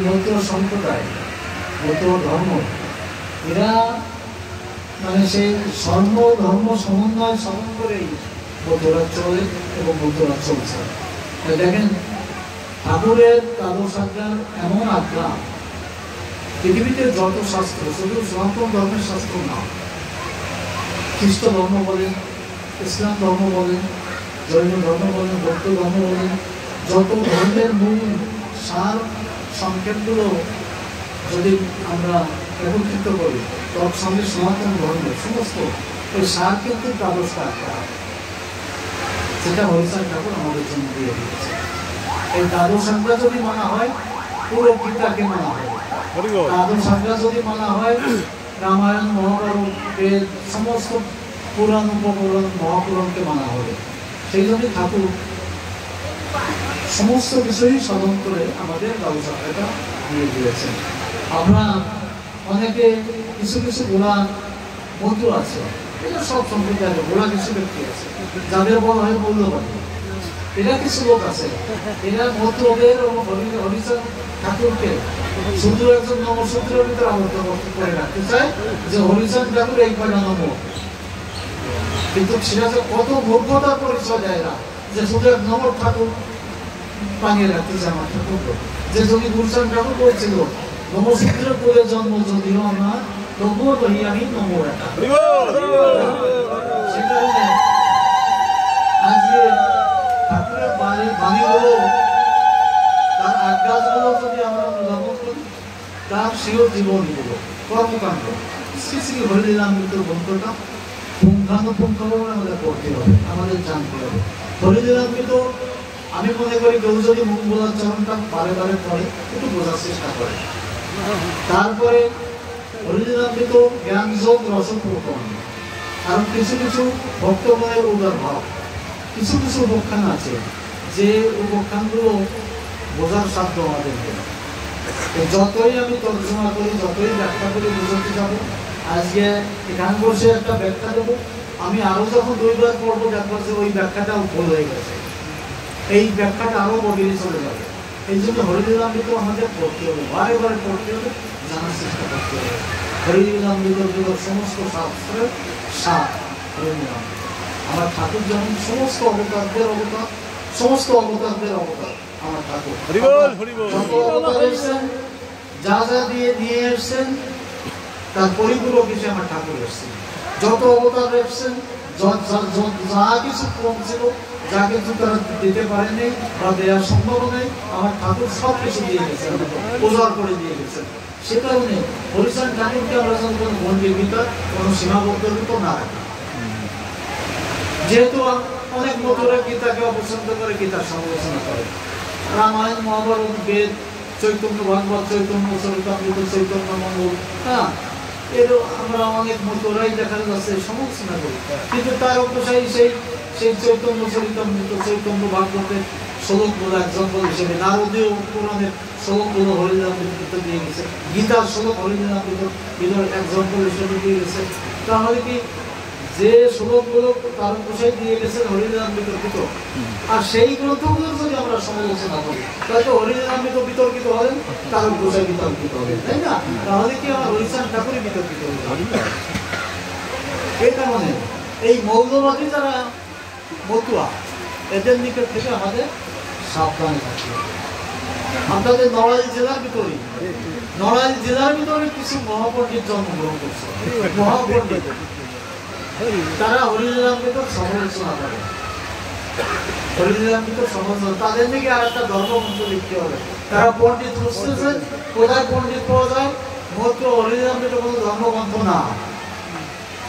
মধ্য সম্প্রদায়, মধ্য ধর্ম, এরা মানে সেই ধর্ম সমন্বয় সাধন করেই বৌদ্ধরাজ চলে এবং বৌদ্ধরাজ চলছে। দেখেন ঠাকুরের তাদসাজ্ঞার এমন আজ্ঞা, পৃথিবীতে যত শাস্ত্র, শুধু সনাতন ধর্মের শাস্ত্র না, খ্রিস্ট ধর্ম বলেন, ইসলাম ধর্ম বলেন, জৈন ধর্ম বলেন, বৌদ্ধ ধর্ম বলেন, যত ধর্মের মূল সার সংক্ষেপগুলো যদি আমরা একত্রিত করি, তৎসঙ্গে সনাতন ধর্মের সমস্ত এই সার কিন্তু দ্বাদশটা আজ্ঞা, সেটা হরিচাঁদ ঠাকুর আমাদের জন্য দিয়ে দিয়েছে। এই দ্বাদশ আজ্ঞা যদি মানা হয়, পুরো গীতাকে মানা হয়। দ্বাদশ আজ্ঞা যদি মানা হয়, রামায়ণ, মহাভারত, বেদ, সমস্ত পুরাণ, উপপুরাণ, মহাপুরাণকে মানা হবে। সেই জন্য ঠাকুর সমস্ত বিষয়ই সাধন করে আমাদের দ্বাদশ আজ্ঞাটা দিয়ে দিয়েছেন। আমরা অনেকে কিছু কিছু গোড়া বন্ধু আছে, এটা সব সম্প্রদায়ের গোড়া কিছু ব্যক্তি আছে যাদের বলা হয় মূল্যবাদী। এরা কিছু লোক আছে, এরা মধ্যদের হরিচাঁদ ঠাকুরকে শুধু একজন নমসূত্রের ভিতরে আবদ্ধ করে রাখতে চায় যে হরিচাঁদ ঠাকুর এই কয়টা নম, কিন্তু সেটা যে কত মূর্খতার পরিচয় দেয় না যে শুধু এক নমর ঠাকুর বানিয়ে রাখতে চায় আমার ঠাকুর। যে যদি গুরুচাঁদ ঠাকুর বলছিল নমসূত্রের করে জন্ম যদিও আমার, তবুও বলি আমি নমর একটা। সে কারণে আজকে ঠাকুরের বাণীগুলো, তার আজ্ঞাগুলো যদি আমরা অনুধাবন করি, তার সেও জীবনগুলো, কর্মকাণ্ড, শ্রী শ্রী হরিলীলামৃতর গ্রন্থটা পুঙ্খানুপুঙ্খভাবে আমাদের পড়তে হবে, আমাদের জানতে হবে। হরিলীলামৃত আমি মনে করি কেউ যদি মঙ্গলাচরণটা বারে বারে পড়ে, একটু বোঝার চেষ্টা করে, তারপরে হরিলীলামৃত জ্ঞানযোগ রসপ্রকরণ। কারণ কিছু কিছু ভক্তগণের উদার ভাব, কিছু কিছু উপাখ্যান আছে যে উপাখ্যানগুলো বোঝার সাধ্য আমাদের নেই। যতই আমি তর্জমা করি, যতই ব্যাখ্যা করে বুঝতে যাব, আজকে এখানে বসে একটা ব্যাখ্যা দেবো, আমি আরো যখন দুইবার পড়বো দেখবো যে ওই ব্যাখ্যাটাও ভুল হয়ে গেছে, এই ব্যাখ্যাটা আরো বদলে চলে যাবে। এই জন্য হরিলীলামৃত আমাদের পড়তে হবে, বারে বারে পড়তে হবে, জানার চেষ্টা করতে হবে। হরিলীলামৃত সমস্ত শাস্ত্রের সার হরিলীলামৃত। আমার ঠাকুর যেমন সমস্ত অবতারদের অবতার, সমস্ত অবতারদের অবতার আমার ঠাকুর। যা যা দিয়ে নিয়ে এসছেন তার পরিপূরক হিসেবে আমার ঠাকুর এসছেন। যত অবতার এসছেন, যা কিছু কম ছিল, যা কিছু তারা দিতে পারেনি বা দেওয়ার সম্ভব নেই, আমার ঠাকুর সব কিছু দিয়ে গেছেন, উজাড় করে দিয়ে গেছেন। সে কারণে হরিচাঁদ ঠাকুরকে আমরা যেন কোনো গণ্ডির ভিতর, কোনো সীমাবদ্ধের ভিতর না রাখি। যেহেতু অনেক মতরা গীতাকে অপছন্দ করে, গীতার সমালোচনা করে, রামায়ণ, মহাভারত, বেদ, চৈতন্য ভাগবত, চৈতন্য চরিতামৃত, চৈতন্য মঙ্গল, হ্যাঁ, এরও আমরা অনেক মতরাই দেখা যাচ্ছে সমালোচনা করি। কিন্তু তার অনুসারী সেই চৈতন্য চরিতামৃত, চৈতন্য ভাগবতের শ্লোকগুলো এক্সাম্পল হিসেবে নারদীয় পুরাণের শ্লোকগুলো হরিলীলামৃত দিয়ে গেছে, গীতার শ্লোক হরিলীলামৃত এক্সাম্পল হিসেবে দিয়ে গেছে। তাহলে কি যে শ্লোকগুলো তার অনুসারী দিয়ে গেছেন হরিলীলামৃত বিতর্ক, আর সেই গ্রন্থগুলোর যদি আমরা সমালোচনা করি, তাহলে তো হরিলীলামৃত বিতর্কিত হলেন, তার অনুসারী বিতর্কিত হলেন, তাই না? তাহলে কি আমার হরিচাঁদ ঠাকুরই বিতর্কিত হলেন। এই কারণে এই মৌলবাদী যারা মতুয়া, এদের নিকট থেকে আমাদের সাবধানে থাকতে হবে। আপনাদের নড়াইল জেলার ভিতরে কিছু মহাপণ্ডিত জন্মগ্রহণ করছে, মহাপণ্ডিত, তারা হরিলীলামৃত সমালোচনা করে, হরিলীলামৃত সমালোচনা, তাদের নাকি আর একটা ধর্মগ্রন্থ লিখতে হবে। তারা পণ্ডিত বুঝতেছেন, কোথায় পণ্ডিত পাওয়া যায়? মাত্র হরিলীলামৃত কোনো ধর্মগ্রন্থ না।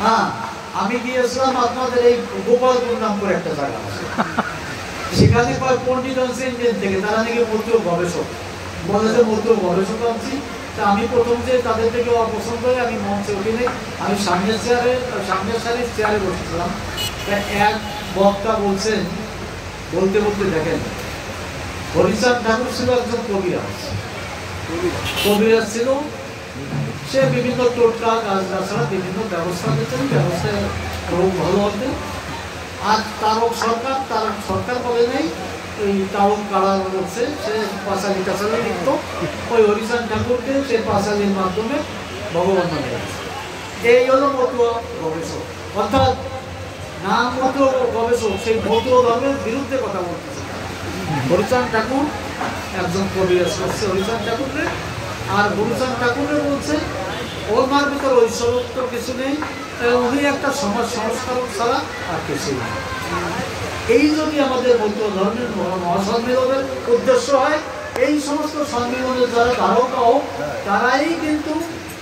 হ্যাঁ, আমি গিয়েছিলাম আপনাদের এই গোপালপুর নাম করে একটা জায়গা আছে, সেখানে কয়েক পণ্ডিত আছে ইন্ডিয়ান থেকে, তারা নাকি মূর্ত গবেষক, বলে যে মূর্ত গবেষক আনছি। তা আমি প্রথম যে তাদের থেকে অপছন্দ হয়ে আমি মঞ্চে উঠিনি, আমি সামনের সারির চেয়ারে বসেছিলাম। এক বক্তা বলছেন, বলতে বলতে দেখেন, হরিচাঁদ ঠাকুর ছিল একজন কবিরাজ ছিল। সে বিভিন্ন টোটকা গাছ গাছড়া বিভিন্ন ব্যবস্থা দিতেন, ব্যবস্থায় রোগ ভালো হতেন। আর তার সরকার বলে নেই ওই টাউন কাড়া হচ্ছে, সে পাঁচালি টাচালি লিখত, ওই হরিচাঁদ ঠাকুরকে সে পাঁচালির মাধ্যমে ভগবান নামে গেছে। এই হলো মতুয়া গবেষক, অর্থাৎ নামগত গবেষক সেই মতুয়া ধর্মের বিরুদ্ধে কথা বলতেছে। হরিচাঁদ ঠাকুর একজন কবিরাজ করছে হরিচাঁদ ঠাকুরকে, আর হরিচাঁদ ঠাকুরের বলছে ওর মার ভিতরে ঐশ্বরত্ব কিছু নেই, উনি একটা সমাজ সংস্কারক ছাড়া আর কিছু নেই। এই যদি আমাদের বৌদ্ধ ধর্মের মহাসম্মেলনের উদ্দেশ্য হয়, এই সমস্ত সম্মেলনের যারা ধারক হোক তারাই কিন্তু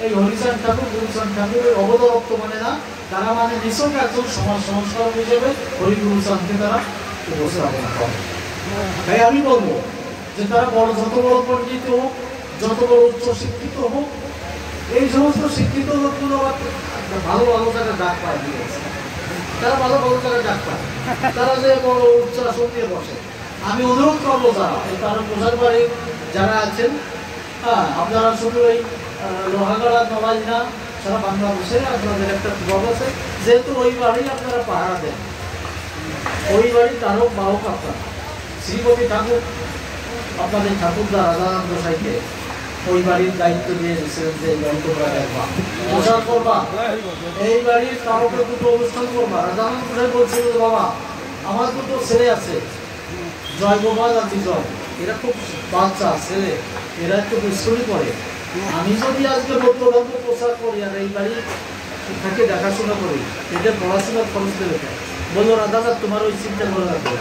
এই হরিচাঁদ ঠাকুর গুরুচাঁদ ঠাকুরের অবদারত্ব মানে না, তারা মানে নিছক একজন সমাজ সংস্কারক হিসেবে হরিগুরুচাঁদকে তারা উপস্থাপনা করে। তাই আমি বলবো যে তারা বড় যত বড় পণ্ডিত হোক, যত বড় উচ্চ শিক্ষিত হোক, এই সমস্ত শিক্ষিত লোকগুলো ভালো ভালো জায়গায় ডাক পায় দিয়েছে, তারা ভালো ভালো জায়গায় ডাক পায়, তারা যে বড় উচ্চ আসন দিয়ে বসে। আমি অনুরোধ করবো যারা এই তারা প্রচার বাড়ির যারা আছেন, হ্যাঁ আপনারা শুধু এই লোহাগড়া নড়াই না, সারা বাংলাদেশে আপনাদের একটা প্রভাব আছে, যেহেতু ওই বাড়ি আপনারা পাহারা দেন, ওই বাড়ি তারও বাহক আপনারা। শ্রীপতি ঠাকুর আপনাদের ঠাকুরদা রাজানন্দ সাইকে ওই বাড়ির দায়িত্ব দিয়ে দিয়েছিলেন যে এই বাড়ি তোমরা দেখবা, প্রচার করবা, এই বাড়ির কাউকে দুটো অনুষ্ঠান করবা। রাজানন্দ সাই বলছিল যে বাবা আমার দুটো ছেলে আছে, জয় গোপাল আর বিজয়, এরা খুব বাচ্চা ছেলে, এরা একটু দুষ্কর্মী করে, আমি যদি আজকে বৌদ্ধ ধর্ম প্রচার করি আর এই বাড়ি থাকে দেখাশোনা করি, এদের পড়াশোনার খরচ দেবে। বললো রাধাদা তোমার ওই চিন্তা করে রাখবে,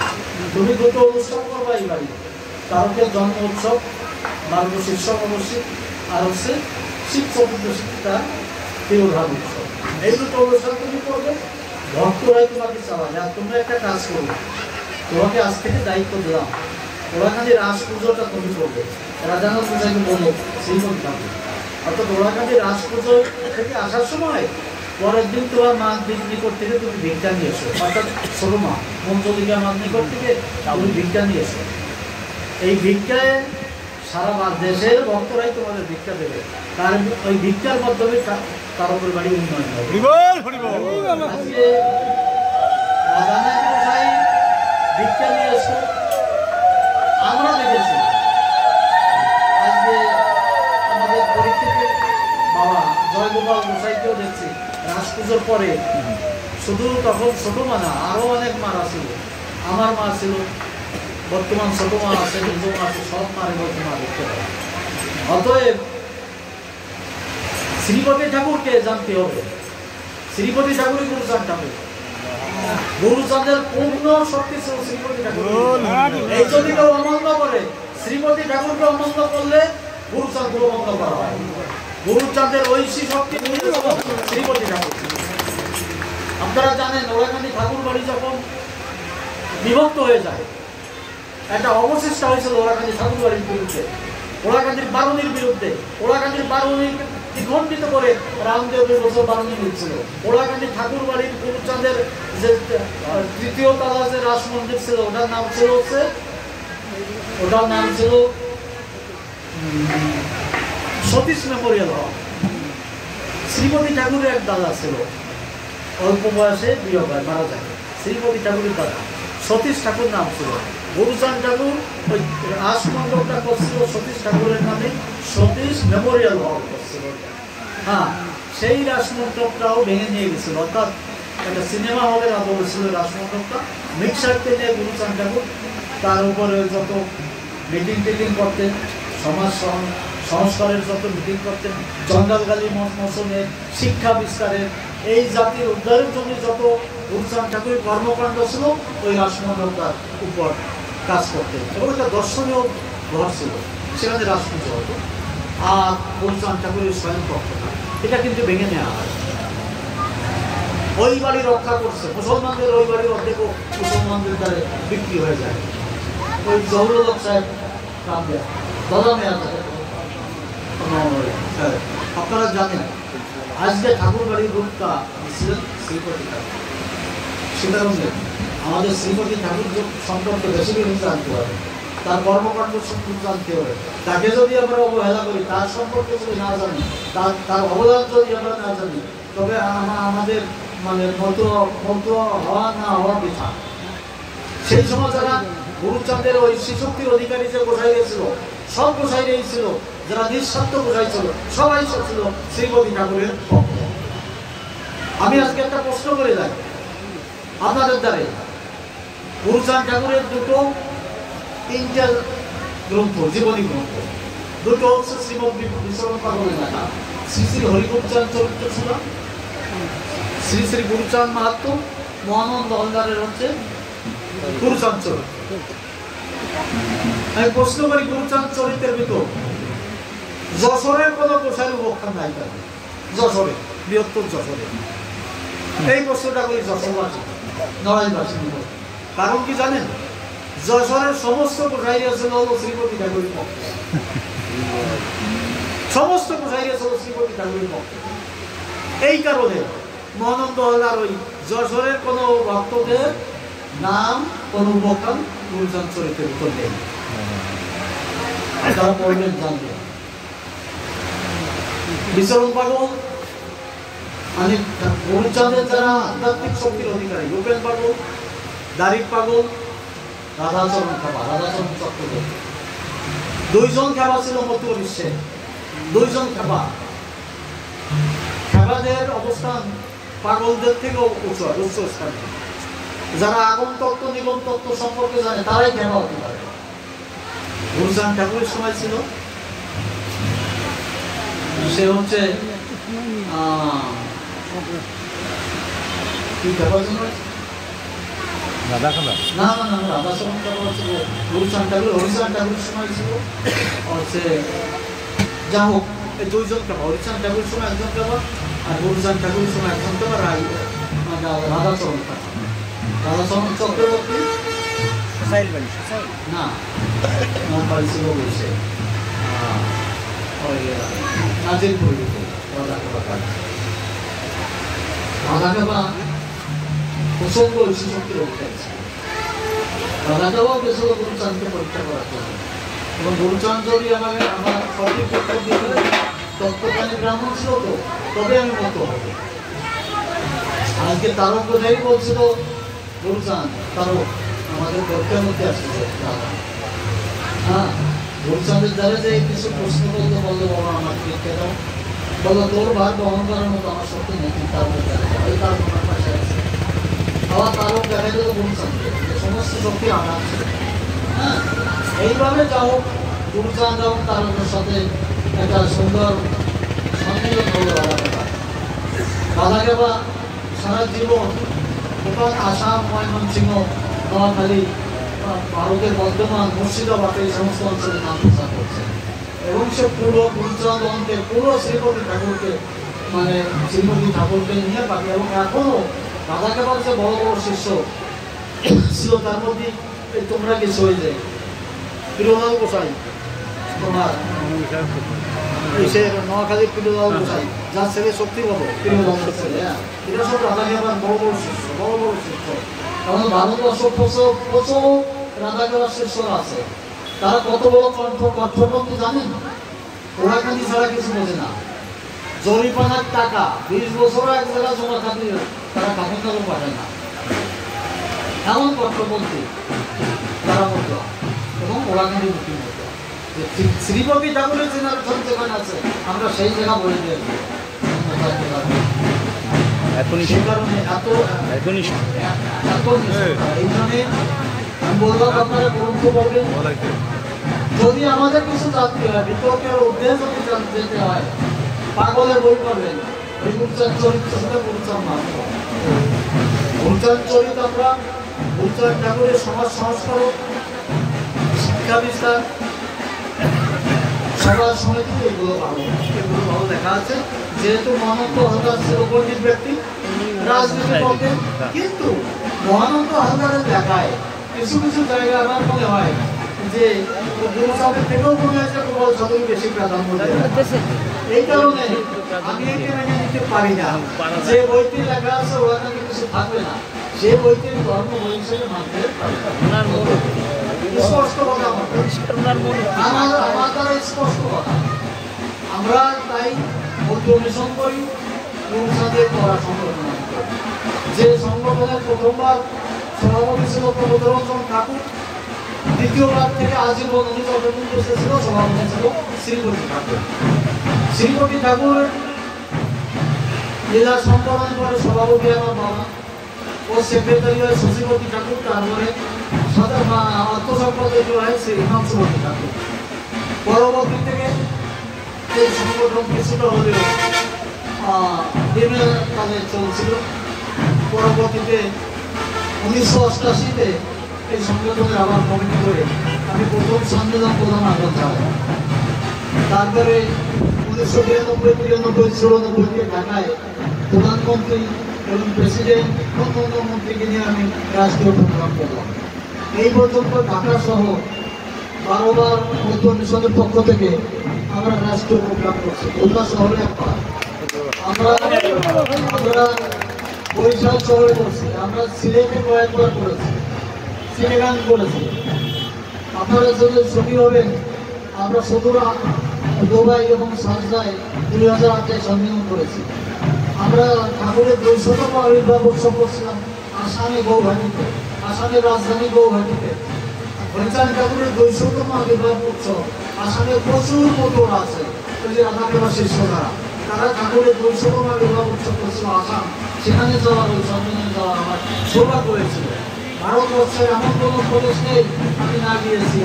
তুমি দুটো অনুষ্ঠান করবা এই বাড়ি, কারকের জন্ম উৎসব, বার্গ শীর্ষক অবশ্যই, আর হচ্ছে শিব চতুর্দশীটা তিরোধান উৎসব, এই দুটো অনুষ্ঠান তুমি করবে, ভক্তরাই তোমাকে চালাবে। আর তোমরা একটা কাজ করবে, তোমাকে আজ থেকে দায়িত্ব দিলাম, ওরাখানি রাস পুজোটা তুমি করবে। রাজানন্দ পূজাকে বলো শ্রীমন্ত ঠাকুর, অর্থাৎ ওরাখানি রাস পুজো থেকে আসার সময় পরের দিন তোমার মা নিকট থেকে তুমি ভিক্ষা নিয়ে এসো, অর্থাৎ ছোট মা মঞ্জলিকা মার নিকট থেকে তুমি ভিক্ষা নিয়ে এসো। এই ভিক্ষায় সারা দেশের ভক্তরাই তোমাদের ভিক্ষা দেবে, তার ওই ভিক্ষার মাধ্যমে তার উপর বাড়ি উন্নয়ন হবে। আজকে ভিক্ষা নিয়ে এসো, আমরা দেখেছি আজকে আমাদের পরীক্ষিতের বাবা জয়গোপাল গোসাইকেও দেখছি রাস পুজোর পরে, শুধু তখন ছোট মা না, আরো অনেক মারা ছিল, আমার মা ছিল, বর্তমান ছোট মা আছে, নিজ মা আছে, সব মারে বলতে মা দেখতে পারে। অতএব শ্রীপতি ঠাকুরকে জানতে হবে, শ্রীপতি ঠাকুরই গুরুচাঁদ ঠাকুর, গুরুচাঁদের পূর্ণ শক্তি ছিল শ্রীপতি ঠাকুর। এই যদি কেউ অমান্য করে, শ্রীপতি ঠাকুরকে অমান্য করলে গুরুচাঁদকে অমান্য করা হয়। গুরুচাঁদের ঐশী শক্তি শ্রীপতি ঠাকুর। আপনারা জানেন ওরাখানি ঠাকুর বাড়ি যখন বিভক্ত হয়ে যায়, একটা অবশিষ্টা হয়েছিল ওরাখানি ঠাকুর বাড়ির বিরুদ্ধে, ওরাখানির বারুণীর বিরুদ্ধে। ওরাখানির বারুণীকে দ্বিখণ্ডিত করে রামদেবের বছর বারুণী নিচ্ছিল। ওরাখানি ঠাকুর বাড়ির গুরুচাঁদের যে তৃতীয় তলা যে রাস মন্দির ছিল, ওটার নাম ছিল সতীশ মেমোরিয়াল হল। শ্রীপতি ঠাকুরের এক দাদা ছিল, অল্প বয়সে বিয়োগ হয়, মারা যায়। শ্রীপতি ঠাকুরের দাদা সতীশ ঠাকুর নাম ছিল। গুরুচাঁদ ঠাকুর ওই রাস মণ্ডপটা করছিল সতীশ ঠাকুরের নামে, সতীশ মেমোরিয়াল হল করছিল। হ্যাঁ, সেই রাস মণ্ডপটাও ভেঙে নিয়ে গেছিল, অর্থাৎ একটা সিনেমা হলের আদর ছিল রাস মণ্ডপটা। মিক্সারকে নিয়ে গুরুচাঁদ ঠাকুর তার উপরে যত মিটিং টিটিং করতেন, সমাজ সংস্কারের যত মিটিং করতেন, জঞ্জালগালি মোচনের, শিক্ষা বিস্তারের, এই জাতির উদ্ধারের জন্য যত গুরুচাঁদ ঠাকুরের কর্মকাণ্ড ছিল, ওই রাসমণ্ডপটার উপর কাজ করতেন। এবং একটা দর্শনীয় ঘর ছিল, সেখানে রাসপুজো হতো। আর গুরুচাঁদ ঠাকুরের স্বয়ং কক্ষটা, এটা কিন্তু ভেঙে নেওয়া হয়। ওই বাড়ি রক্ষা করছে মুসলমানদের, ওই বাড়ির অর্ধেকও মুসলমানদের দ্বারা বিক্রি হয়ে যায়। ওই জহুরুল হক সাহেব দাদা মেয়া থাকে, আপনারা জানেন আজকে ঠাকুর বাড়ির রূপটা ছিলেন শ্রীপতি ঠাকুর। সীতারঞ্জন আমাদের শ্রীপতি ঠাকুর সম্পর্কে বেশি কিছু জানতে হবে, তার কর্মকাণ্ড সম্পর্কে জানতে হবে। তাকে যদি আমরা অবহেলা করি, তার সম্পর্কে যদি না জানি, তার অবদান যদি আমরা না জানি, তবে আমাদের মানে মতো হওয়া না হওয়া বৃথা। সেই সময় যারা গুরুচাঁদের ওই শ্রীশক্তির অধিকারী যে গোসাইরে ছিল, সব গোসাইরেই ছিল, যারা নিঃস্বার্থ গোসাই ছিল, সবাই ছিল শ্রীপতি ঠাকুরের পক্ষে। আমি আজকে একটা প্রশ্ন করে যাই আপনাদের দ্বারে, গুরুচাঁদ ঠাকুরের দুটো তিনটা গ্রন্থ, জীবনী গ্রন্থ, দুটো হচ্ছে শ্রীমদ বিচরণ পাগলের লেখা, শ্রী শ্রী হরিগুরুচাঁদ চরিত্র ছিল, শ্রী শ্রী গুরুচাঁদ মাহাত্ম্য, মহানন্দ হলদারের হচ্ছে গুরুচাঁদ চরিত্র। আমি প্রশ্ন করি, গুরুচাঁদ চরিত্রের ভিতর যশোরের কোন গোসাইয়ের উপাখ্যান নাই কেন? যশোরে, বৃহত্তর যশোরে, এই প্রশ্নটা করি যশোরবাসী, নড়াইলবাসী। কারণ কি জানেন? যশোরের সমস্ত গোসাইরা ছিল শ্রীপতি ঠাকুরের পক্ষে, সমস্ত গোসাইরা ছিল শ্রীপতি ঠাকুরের পক্ষে। এই কারণে মহানন্দ হলদার ওই যশোরের কোন ভক্তদের নাম, কোন উপাখ্যান গুরুচাঁদ চরিত্রের ভিতর নেই। তারা পড়বেন, জানবেন। বিচরণ পাগল মানে গুরুচাঁদের যারা আধ্যাত্মিক শক্তির অধিকারী, রূপেন পাগল, দারিক পাগল, রাধাচরণ খাবা, রাধাচরণ চক্রবর্তী, দুইজন খাবা ছিল মতুয়া বিশ্বে, দুইজন খাবা। খাবাদের অবস্থান পাগলদের থেকেও উচ্চ স্থানে। যারা আগম তত্ত্ব, নিগম তত্ত্ব সম্পর্কে জানে তারাই খাবা হতে পারে। গুরুচাঁদ ঠাকুরের সময় ছিল, সে হচ্ছে কি খাবার জন্য রাধা খাবা না না না রাধাচরণ খাবার ছিল গুরুচাঁদ ঠাকুর, হরিচাঁদ ঠাকুরের সময় ছিল হচ্ছে, যা হোক এই দুইজন খাবা। হরিচাঁদ ঠাকুরের সময় একজন খাবা, আর গুরুচাঁদ ঠাকুরের সময় একজন খাবা রাধাচরণ খাবা। রাধাচরণ চক্রবর্তী না, আমার বাড়ি ছিল বলছে নাজিরপুর রাধা খাবা প্রসঙ্গ শিশুশক্তির অধিকারী ছিল। রাধা খাবাও গেছিল গুরুচাঁদকে পরীক্ষা করার জন্য, এবং গুরুচাঁদ যদি আমার সঠিক উত্তর দিতে তত্ত্বজ্ঞানী ব্রাহ্মণ ছিল তো, তবে আমি মত হবে। আজকে তারক কোথায় বলছিল গুরুচাঁদ, তারক আমাদের পরীক্ষার মধ্যে আসছে। হ্যাঁ, গুরুচাঁদের দ্বারা যে কিছু প্রশ্ন করতে বললো, বাবা আমার পরীক্ষা দাও, বললো তোর ভার বহন করার মতো আমার শক্তি নেই, তারকের দ্বারা ওই তার আমার পাশে আছে। আবার তারক দেখা গেল গুরুচাঁদকে, সমস্ত শক্তি আঘাত ছিল। হ্যাঁ, এইভাবে যাও গুরুচাঁদ এবং তারকের সাথে একটা সুন্দর সম্মিলন হলো রাধা খাবা। সারা জীবন গোটা আসাম, ময়মনসিংহ, নোয়াখালী, ভারতের বর্ধমান, মুর্শিদাবাদ, এই সমস্ত অঞ্চলে নাম প্রচার করছে। এবং সে পুরো গুরুচাঁদ অন্তের পুরো শ্রীপতি ঠাকুরকে, মানে শ্রীপতি ঠাকুরকে নিয়ে পাবে। এবং এখনো রাধা খাবার যে বড় বড় শিষ্য ছিল, তার মধ্যে তোমরা কিছু হয়ে যায় প্রিয়লাল গোসাই, তোমার নোয়াখালীর প্রিয়লাল গোসাই, যার ছেলে শক্তি বলো প্রিয়লাল ছেলে, এরা সব রাধা খাবার বড় বড় শিষ্য, বড় বড় শিষ্য। কারণ ভারতবর্ষ প্রচুর রাধা খাবার শিষ্যরা আছে। তারা কত বড় কণ্ঠবন্ধু জানেন? ওরাখানি ছাড়া কিছু বোঝে না। জরিমানার টাকা 20 বছর এক জায়গায় জমা থাকলে তারা কাপড় কাপড় পাঠায় না, এমন কণ্ঠবন্ধু তারা মতো। এবং ওরাখানি মুখী মতো শ্রীপতি ঠাকুরের জেনারেশন যেখানে আছে, আমরা সেই জায়গা বলে দিয়ে সে কারণে এত এইখানে আমি বললাম আপনারা গ্রন্থ পড়বেন। যদি আমাদের কিছু জানতে হয়, বিতর্কের উদ্দেশ্য যদি যেতে হয়, পাগলের বই পড়বেন। ওই গুরুচাঁদ চরিত্র সাথে গুরুচাঁদ মাহাত্ম্য, গুরুচাঁদ চরিত্র আমরা গুরুচাঁদ ঠাকুরের সমাজ সংস্কারক, শিক্ষা বিস্তার, সভা সমিতি, এগুলো ভালো লেখা আছে। যেহেতু মহানন্দ হালদার ছিল পণ্ডিত ব্যক্তি, রাজনীতি করতেন, কিন্তু মহানন্দ হালদারের লেখায় কিছু কিছু জায়গায় আমার মনে হয় যে গুরুচাঁদের থেকেও মনে হয়েছে প্রবল সাধুই বেশি প্রাধান্য দেয়। এই কারণে আমি একে মেনে নিতে পারি না যে বইটি লেখা আছে ওখানে কিছু থাকবে না, সে বইটি ধর্ম বই হিসেবে মানতে পারি না। স্পষ্ট কথা আমার দ্বারা স্পষ্ট কথা। আমরা তাই বইটি অনুসরণ করি, গুরুচাঁদের পড়া সংগঠন, যে সংগঠনের প্রথমবার সভাপতি ছিল প্রবোধরঞ্জন ঠাকুর, দ্বিতীয়বার থেকে আজীবন উনি যতদিন বসেছিল সভাপতি ছিল শ্রীপতি ঠাকুর। শ্রীপতি ঠাকুর জেলা সম্পাদন করে সভাপতি আমার বাবা, ও সেক্রেটারি হয় শশীপতি ঠাকুর, তারপরে অর্থ সম্পাদক হয় শ্রী হিমাংশুপতি ঠাকুর। পরবর্তী থেকে এই সংগঠন কিছুটা হলেও দিনের কাজে চলছিল। পরবর্তীতে 1988-তে এই সংগঠনের আবার কমিটি করে আমি প্রথম সম্মেলন প্রধান আহ্বান চালাই। তারপরে 1992-93-94-তে ঢাকায় প্রধানমন্ত্রী এবং প্রেসিডেন্ট প্রধানমন্ত্রীকে নিয়ে আমি রাষ্ট্রীয় প্রোগ্রাম করলাম। এই পর্যন্ত ঢাকা সহ 12বার মধ্য মিশনের পক্ষ থেকে আমরা রাষ্ট্রীয় প্রোগ্রাম করছি। খুলনা শহরে একবার, আমরা বরিশাল শহরে করছি, আমরা সিলেটে কয়েকবার করেছি, চিটাগাং করেছি। আপনারা যদি ছবি হবেন, আমরা সুদূর দুবাই এবং সাজদায় 2008-এ সম্মেলন করেছি। আমরা ঠাকুরের 200তম আবির্ভাব উৎসব করছিলাম আসামে গৌহাটিতে, আসামের রাজধানী গৌহাটিতে। হরিচাঁদ ঠাকুরের 200তম আবির্ভাব উৎসব আসামে প্রচুর মতন আছে, ওই যে রাধাকেবা শিষ্যরা, তারা ঠাকুরের 200তম আবির্ভাব উৎসব করছিল আসাম। সেখানে যাওয়ার, ওই সম্মেলনে যাওয়ার আমার সৌভাগ্য হয়েছিল। ভারতবর্ষের এমন কোনো প্রদেশ নেই আমি না গিয়েছি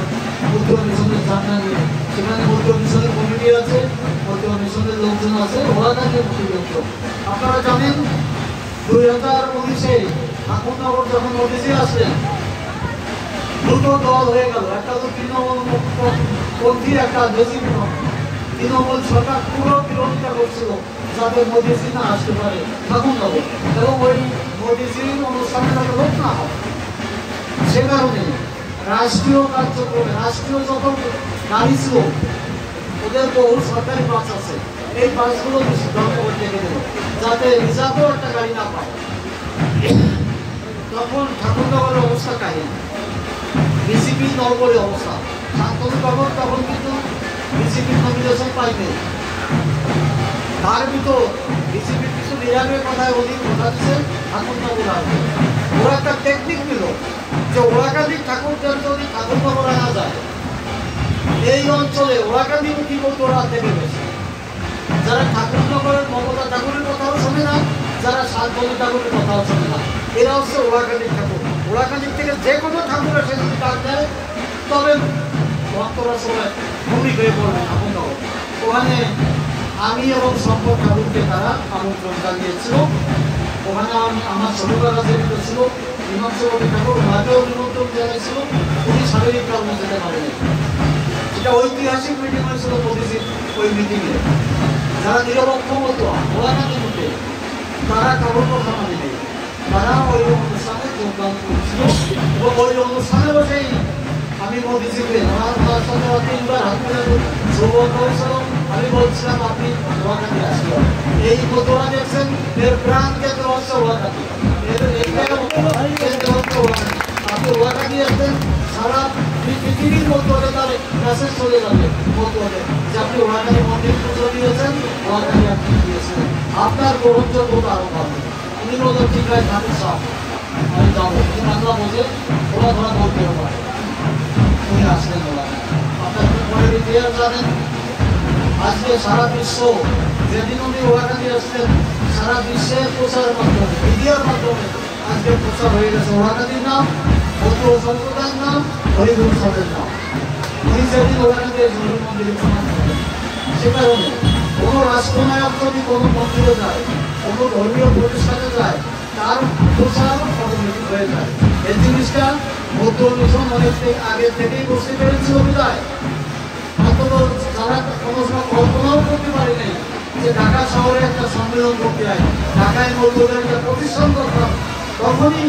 মধ্য মিশনের জানা নিয়ে। সেখানে মধ্য মিশনের কমিটি আছে, মধ্য মিশনের লোকজন আছে, ওরা থাকে লোকজন। আপনারা জানেন 2019-এ ঠাকুরনগর যখন মোদিজি আসলেন, দুটো দল হয়ে গেল। একটা তো তৃণমূলপন্থী, একটা বেশিপন্থী। তৃণমূল সরকার পুরো বিরোধিতা করছিল যাতে মোদিজি না আসতে পারে ঠাকুরনগর, এবং ওই মোদিজির অনুষ্ঠানে যাতে লোক না হয়। সে কারণে রাষ্ট্রীয় কার্যক্রমে রাষ্ট্রীয় যত গাড়ি ছিল, ওদের বহু সরকারি বাস আছে, এই বাসগুলো সিদ্ধান্ত করে রেখে দেব যাতে রিজার্ভেও একটা গাড়ি না পায়। তখন ঠাকুরনগরের অবস্থা কাহিনী, বিসিপি নগরের অবস্থা। তখন কিন্তু বিসিপির নমিনেশন পাইনি। তার ভিতর বিসিপির কিছু রিজার্ভের কথায় উনি কথা দিচ্ছে ঠাকুরনগর আসবে। ওরা একটা টেকনিক নিল যে ওরাকান্দির ঠাকুরদের যদি ঠাকুরনগর আনা যায়, এই অঞ্চলে ওরাকান্দিমুখী ভক্তরা থেকে বেশি। যারা ঠাকুরনগরের মমতা ঠাকুরের কথাও শোনে না, যারা শান্তনু ঠাকুরের কথাও শোনে না, এরা হচ্ছে ওরাকান্দির ঠাকুর। ওরাকান্দির থেকে যে কোনো ঠাকুর এসে যদি ডাক দেয়, তবে ভক্তরা সবাই ভূমি হয়ে পড়বে ঠাকুরনগর। ওখানে আমি এবং শঙ্কর ঠাকুরকে তারা আমন্ত্রণ জানিয়েছিল। ওখানে আমার ছোটবেলা কাছে ছিল হিমাংশুপতি ঠাকুর, ওনাকেও নিমন্ত্রণ জানিয়েছিল, উনি শারীরিক কারণে যেতে পারেনি। এটা ঐতিহাসিক মিটিং হয়েছিল মোদিজির ওই মিটিংয়ে। যারা নিরপেক্ষ মতো ওরাকান্দি মুখে, তারা কাপড় কথা মানেনি, তারা ওই অনুষ্ঠানে যোগদান করেছিল। এবং ওই অনুষ্ঠানে বসেই আমি মোদিজিকে আমার সাথে 3বার হাত মেলানো সৌভাগ্য হয়েছিল। আমি বলছিলাম আপনি ওরাকান্দি আসবেন, এই মতোরা দেখছেন এর প্রাণ কেন্দ্র হচ্ছে ওরাকান্দি, আপনি ওরাকান্দি আসবেন, সারা পৃথিবীর মধ্যে তার মেসেজ চলে যাবে মধ্যে যে আপনি ওরাকান্দি মন্দির পুজো দিয়েছেন, ওরাকান্দি আপনি দিয়েছেন, আপনার গ্রহণযোগ্যতা আরো পাবে। উনি বলতেন ঠিক আছে ঠাকুর সাহেব আমি যাবো, বাংলা বোঝে, ওরা ধরা বলতে পারে। উনি আসলেন ওরা। আপনার পরের ইতিহাস জানেন, আজকে সারা বিশ্ব, যেদিন উনি ওরাকান্দি আসলেন, সারা বিশ্বে প্রচারের মাধ্যমে, মিডিয়ার মাধ্যমে আজকে প্রচার হয়ে গেছে ওরাকান্দির নাম, বৌদ্ধ সম্প্রদায়ের নাম, হরিগুরু সাহেবের নাম। উনি যেদিন ওরাকান্দি হরি মন্দিরে প্রমাণ করেন। সে কারণে কোনো রাষ্ট্রনায়ক যদি কোনো মন্দিরে যায়, কোনো ধর্মীয় প্রতিষ্ঠানে যায়, তার প্রচার অটোমেটিক হয়ে যায়। এই জিনিসটা বৌদ্ধ মিশন অনেক আগে থেকেই বুঝতে পেরেছিল বিদায়। অন্তত যারা কোনো সময় কল্পনাও করতে পারেনি যে ঢাকা শহরে একটা সম্মেলন করতে হয়, ঢাকায় বৌদ্ধদের একটা প্রতিষ্ঠান করতাম, তখনই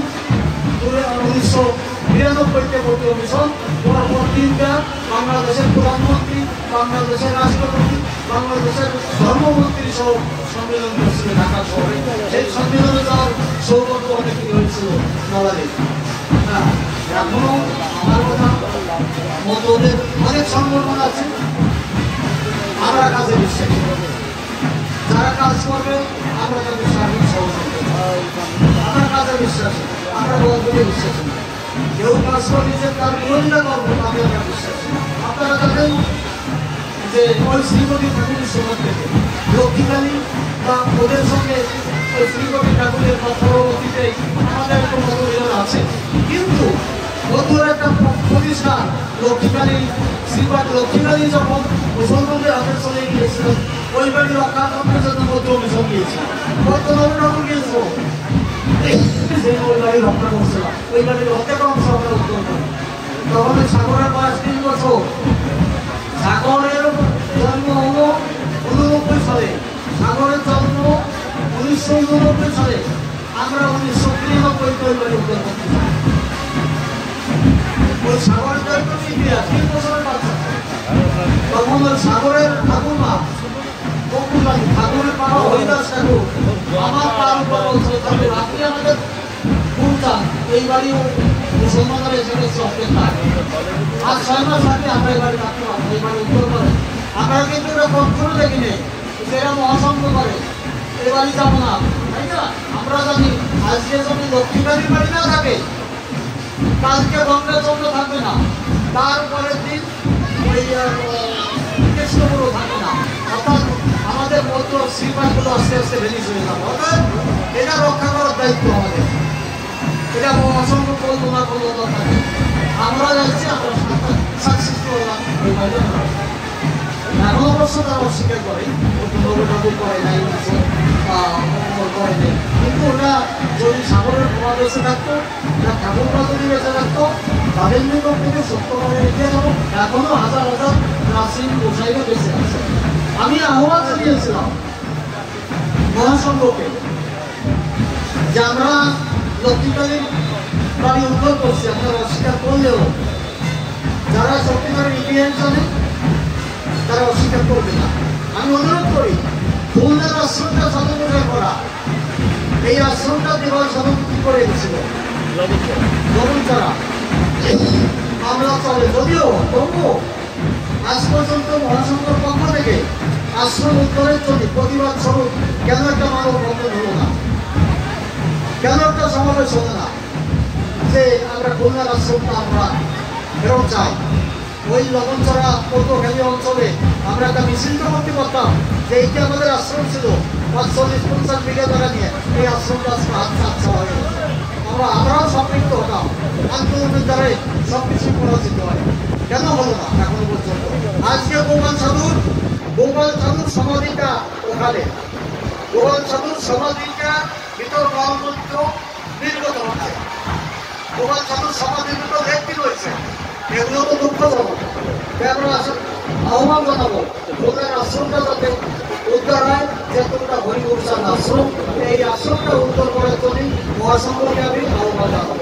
1992-তে বৌদ্ধ মিশন পরপর 3টা বাংলাদেশের প্রধানমন্ত্রী, বাংলাদেশের রাষ্ট্রপতি, বাংলাদেশের ধর্মমন্ত্রী সহ সম্মেলন করছিল ঢাকা শহরে। সেই সম্মেলনে যাওয়ার সৌভাগ্য অনেকেই হয়েছিল নলারে। হ্যাঁ, এখনো আমার কথা মতো ওদের অনেক সংগঠন আছে, আমরা কাজে বিশ্বাসী, যারা কাজ করবে আমরা তাদের সার্বিক সহযোগিতা, আমরা কাজে বিশ্বাসী, আমরা বলতে বিশ্বাসী। কেউ কাজ করে নিজের তার গোয়েন্দা করবো তাকে আমরা বিশ্বাসী। আপনারা জানেন যে ওই শ্রীমতী ঠাকুরের সময় থেকে লক্ষ্মীকালী বা ওদের সঙ্গে ওই শ্রীমতী ঠাকুরের পরবর্তীতে আমাদের একটা মতবিরোধ আছে, কিন্তু বন্ধুর একটা প্রতিষ্ঠান লক্ষ্মীকালী শ্রীপাদ লক্ষ্মীকালী যখন মুসলমানদের হাতে চলে গিয়েছিলেন ওই বাড়ি রক্ষা করার জন্য মধ্য মিশন গিয়েছিল, বর্তমানে ঠাকুর গিয়েছিল যে ওই বাড়ি রক্ষা করছিলাম, ওই বাড়ির অর্ধেক অংশ আমরা উত্তর করি। তখন সাগরের বয়স 3 বছর। সাগরের জন্ম হলো 89 সালে, সাগরের জন্ম 1989 সালে, আমরা 1993 ওই বাড়ি উত্তর করতে চাই। ওই সাগরের জন্ম 3 বছরের বাচ্চা, তখন ওই সাগরের ঠাকুরমা ঠাকুরের পাড়া হরিদাস ঠাকুর আমার পার উপর ঠাকুর আপনি আমাদের ভুলতাম এই বাড়িও মুসলমানরা এসে চলতে থাকে। আর 6 মাস আগে আমরা এই বাড়ি রাখতে পারবো, এই বাড়ি উত্তর করে আমরা কিন্তু এটা কখনো দেখিনি সেরা মহাসংঘ করে এই বাড়ি যাবো না, তাই না? আমরা জানি আজকে যদি লক্ষ্মীকালীর বাড়ি না থাকে কালকে গঙ্গাচন্দ্র থাকবে না, তারপরের দিন ওই কৃষ্ণপুরও থাকবে না, অর্থাৎ আমাদের মধ্য শ্রীপাঠগুলো আস্তে আস্তে ভেঙে চলে যাবে। অর্থাৎ এটা রক্ষা করার দায়িত্ব আমাদের, এটা অসংখ্য পরিকল্পনা করবো দরকার। আমরা যাচ্ছি, আমরা সাকসেসফুল হলাম। এখন অবশ্য তারা অস্বীকার করে ঠাকুর করে নাই করে নেই, কিন্তু ওটা যদি সাগরের প্রভাব বেঁচে থাকতো না ঠাকুররা যদি বেঁচে থাকতো তাদের নিকট থেকে সত্য করে রেখে যাবো। এখনো হাজার হাজার নাসিম গোসাইরা বেঁচে আছে। আমি আহ্বান জানিয়েছিলাম মহাসংঘকে যে আমরা লক্ষ্মীকালীর বাড়ি উদ্ধার করছি, আপনারা অস্বীকার করলেও যারা সত্যিকারের ইতিহাস জানে তারা অস্বীকার করবে না। আমি অনুরোধ করি খুলনার আশ্রমটা স্বাধীনতা করা, এই আশ্রমটা দেওয়ার সমাপ্তি করে গেছিল লবণ ছাড়া মামলা চলে, যদিও তবুও আজ পর্যন্ত মহাসংঘের পক্ষ থেকে আশ্রম উদ্ধারের জন্য প্রতিবাদ স্বরূপ কেন একটা মানব বন্ধন হলো না, কেন একটা সমাবেশ হলো না যে আমরা খুলনার আশ্রমটা আমরা ফেরত চাই। ওই লবণছড়া পটুয়াখালী অঞ্চলে আমরা একটা মিছিল করতে পারতাম যে এইটা আমাদের আশ্রম ছিল ৪৫-৫০ বিঘা জায়গা নিয়ে, এই আশ্রমটা আজকে হাতছা হয়ে গেছে। আমরাও সম্পৃক্ত হতাম, আন্দোলনের দ্বারাই সব কিছু করা যেতে হয়, কেন হলো না এখনো পর্যন্ত? আজকে গোপাল সাধুর সমাধিটা ওখানে, গোপাল সাধুর সমাধিটা ভিতর মহামন্ত্র নির্গত হচ্ছে, গোপাল সাধুর সমাধির ভিতর লেখটি রয়েছে, এগুলো তো দুঃখজনক। আমরা আহ্বান জানাবো ওদের আশ্রমটা যাতে উদ্ধার হয়, যে তোমরা হরিগুরুচান আশ্রম, এই আশ্রমটা উদ্ধার করার জন্য মহাসংঘকে আমি আহ্বান জানাবো।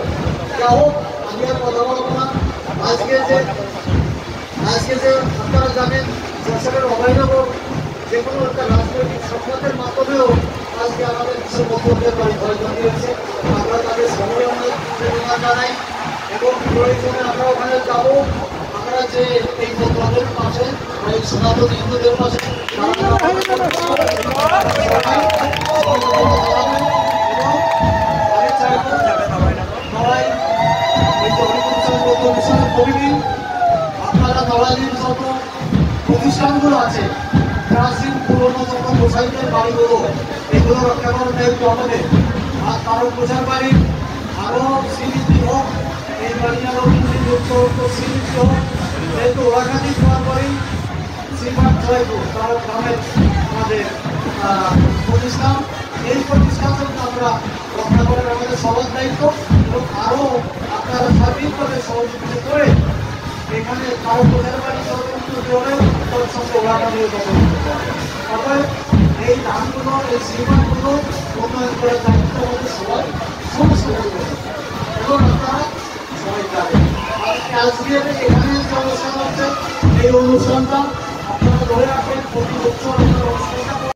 যা হোক, আমি আর কথা বলবো না। আজকে যে আপনারা জানেন যশোরের অভয়নগর যে কোনো একটা রাজনৈতিক সংবাদের মাধ্যমেও আজকে আমাদের কিছু বক্তব্যের বাড়ি প্রয়োজন দিয়েছে, আমরা তাদের সময় ধন্যবাদ জানাই এবং প্রয়োজনে আমরা ওখানে যাবো। আমরা যে এই বক্তব্যের পাশে এই সনাতন হিন্দুদের পাশে আপনারা নড়াইলের যত প্রতিষ্ঠানগুলো আছে, প্রাচীন পুরোনো যত গোসাইদের বাড়িগুলো, এগুলো রক্ষা করার দায়িত্ব আমাদের। আর কারো প্রচার বাড়ি আরো স্মৃতি হোক, এই বাড়ি আরো স্মৃতি হোক, যেহেতু ওরাখানি হওয়ার পরেই শ্রীপাঠ জয়পুর তার গ্রামের আমাদের প্রতিষ্ঠান, এই প্রতিষ্ঠান আমরা রক্ষা করার আমাদের সবার দায়িত্ব এবং আরো আপনারা সার্বিকভাবে সহযোগিতা করে এখানে কারো প্রচার বাড়ি সহযোগিতা করে তার সঙ্গে ওরাখানিও অতএব এই ধানগুলো এই শ্রীপাঠগুলো উন্নয়ন করার দায়িত্ব আমাদের সবাই সমস্ত এবং আপনারা সবাই যাবেন। আজকে এখানে যে অনুষ্ঠান হচ্ছে এই অনুষ্ঠানটা আপনারা ধরে রাখবেন, প্রতি বছর অনুষ্ঠানটা